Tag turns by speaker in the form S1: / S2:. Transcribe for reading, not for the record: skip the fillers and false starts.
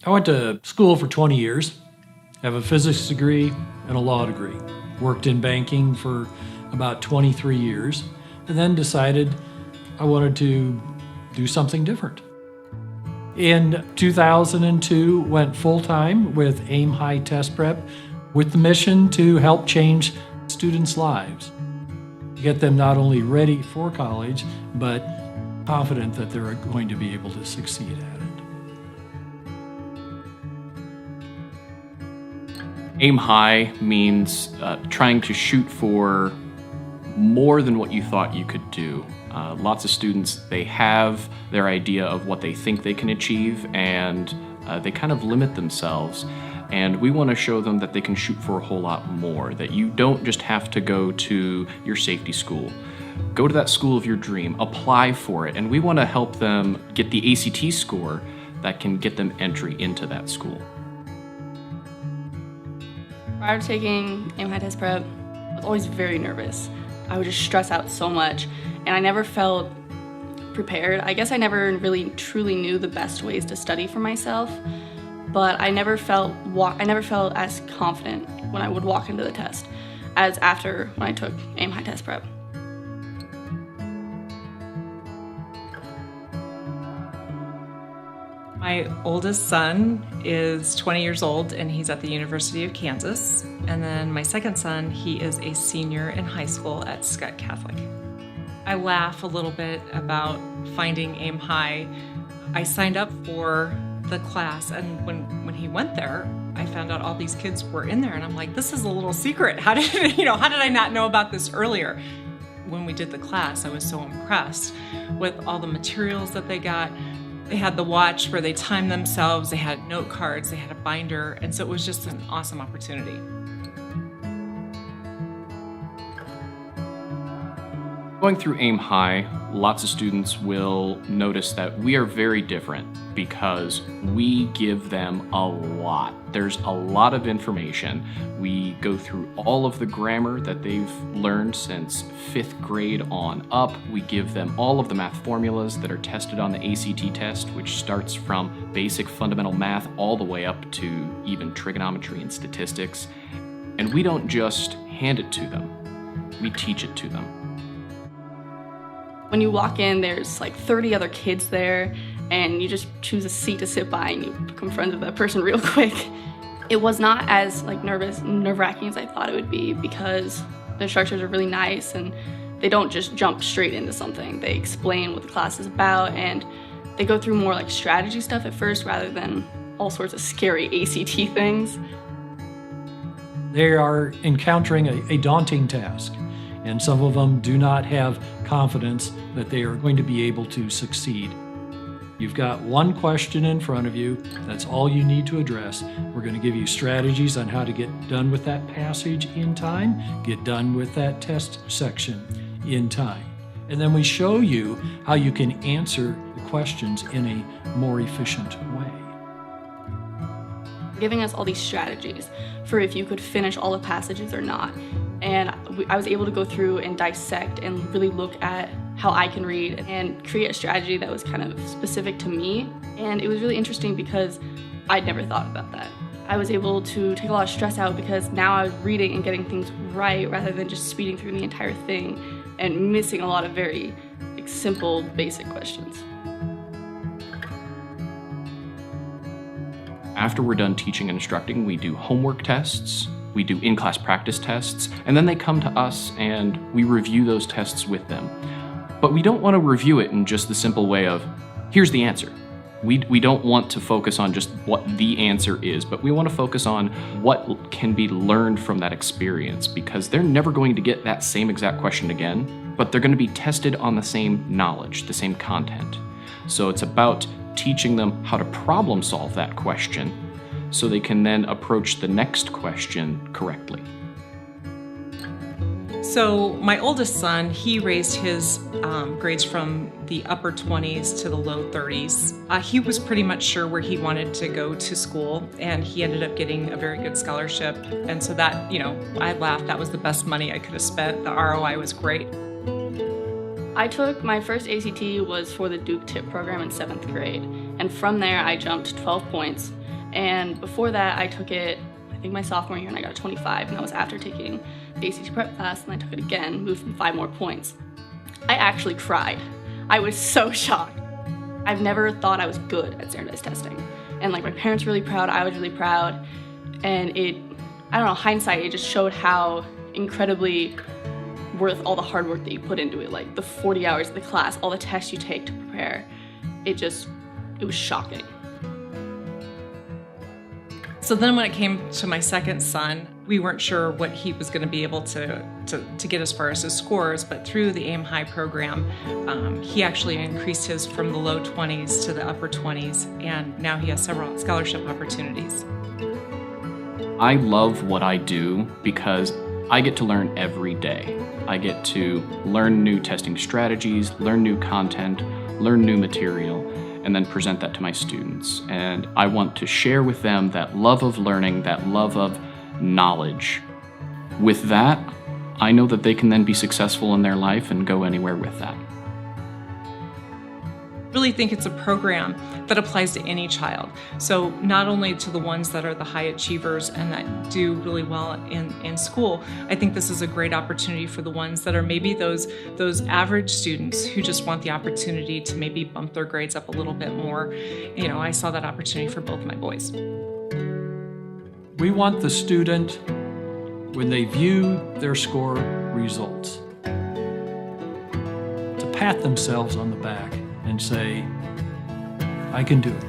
S1: I went to school for 20 years, have a physics degree and a law degree. Worked in banking for about 23 years, and then decided I wanted to do something different. In 2002, went full-time with Aim High Test Prep with the mission to help change students' lives. Get them not only ready for college, but confident that they're going to be able to succeed at it.
S2: Aim high means trying to shoot for more than what you thought you could do. Lots of students, they have their idea of what they think they can achieve, and they kind of limit themselves. And we want to show them that they can shoot for a whole lot more, that you don't just have to go to your safety school. Go to that school of your dream, apply for it, and we want to help them get the ACT score that can get them entry into that school.
S3: Prior to taking Aim High Test Prep, I was always very nervous. I would just stress out so much, and I never felt prepared. I guess I never really truly knew the best ways to study for myself, but I never felt as confident when I would walk into the test as after when I took Aim High Test Prep.
S4: My oldest son is 20 years old and he's at the University of Kansas. And then my second son, he is a senior in high school at Scott Catholic. I laugh a little bit about finding Aim High. I signed up for the class, and when he went there, I found out all these kids were in there, and I'm like, this is a little secret. How did I not know about this earlier? When we did the class, I was so impressed with all the materials that they got. They had the watch where they timed themselves, they had note cards, they had a binder, and so it was just an awesome opportunity.
S2: Going through Aim High, lots of students will notice that we are very different because we give them a lot. There's a lot of information. We go through all of the grammar that they've learned since 5th grade on up. We give them all of the math formulas that are tested on the ACT test, which starts from basic fundamental math all the way up to even trigonometry and statistics. And we don't just hand it to them, we teach it to them.
S3: When you walk in, there's like 30 other kids there, and you just choose a seat to sit by and you become friends with that person real quick. It was not as nerve-wracking as I thought it would be, because the instructors are really nice and they don't just jump straight into something. They explain what the class is about, and they go through more like strategy stuff at first rather than all sorts of scary ACT things.
S1: They are encountering a daunting task, and some of them do not have confidence that they are going to be able to succeed. You've got one question in front of you. That's all you need to address. We're going to give you strategies on how to get done with that passage in time, get done with that test section in time. And then we show you how you can answer the questions in a more efficient way.
S3: Giving us all these strategies for if you could finish all the passages or not. And I was able to go through and dissect and really look at how I can read and create a strategy that was kind of specific to me. And it was really interesting because I'd never thought about that. I was able to take a lot of stress out because now I was reading and getting things right rather than just speeding through the entire thing and missing a lot of very simple, basic questions.
S2: After we're done teaching and instructing, we do homework tests, we do in-class practice tests, and then they come to us and we review those tests with them. But we don't want to review it in just the simple way of, here's the answer. We don't want to focus on just what the answer is, but we want to focus on what can be learned from that experience, because they're never going to get that same exact question again, but they're going to be tested on the same knowledge, the same content. So it's about teaching them how to problem solve that question so they can then approach the next question correctly.
S4: So my oldest son, he raised his grades from the upper 20s to the low 30s. He was pretty much sure where he wanted to go to school, and he ended up getting a very good scholarship. And so that, I laughed, that was the best money I could have spent. The ROI was great.
S3: I took my first ACT was for the Duke TIP program in 7th grade, and from there I jumped 12 points, And before that, I took it, I think my sophomore year, and I got a 25, and that was after taking the ACT prep class, and I took it again, moved from 5 more points. I actually cried. I was so shocked. I've never thought I was good at standardized testing. And like my parents were really proud, I was really proud. And I don't know, hindsight, it just showed how incredibly worth all the hard work that you put into it. Like the 40 hours of the class, all the tests you take to prepare. It was shocking.
S4: So then when it came to my second son, we weren't sure what he was going to be able to get as far as his scores, but through the AIM High program, he actually increased his from the low 20s to the upper 20s, and now he has several scholarship opportunities.
S2: I love what I do because I get to learn every day. I get to learn new testing strategies, learn new content, learn new material, and then present that to my students. And I want to share with them that love of learning, that love of knowledge. With that, I know that they can then be successful in their life and go anywhere with that.
S4: I really think it's a program that applies to any child. So not only to the ones that are the high achievers and that do really well in school, I think this is a great opportunity for the ones that are maybe those average students who just want the opportunity to maybe bump their grades up a little bit more. You know, I saw that opportunity for both my boys.
S1: We want the student, when they view their score results, to pat themselves on the back and say, I can do it.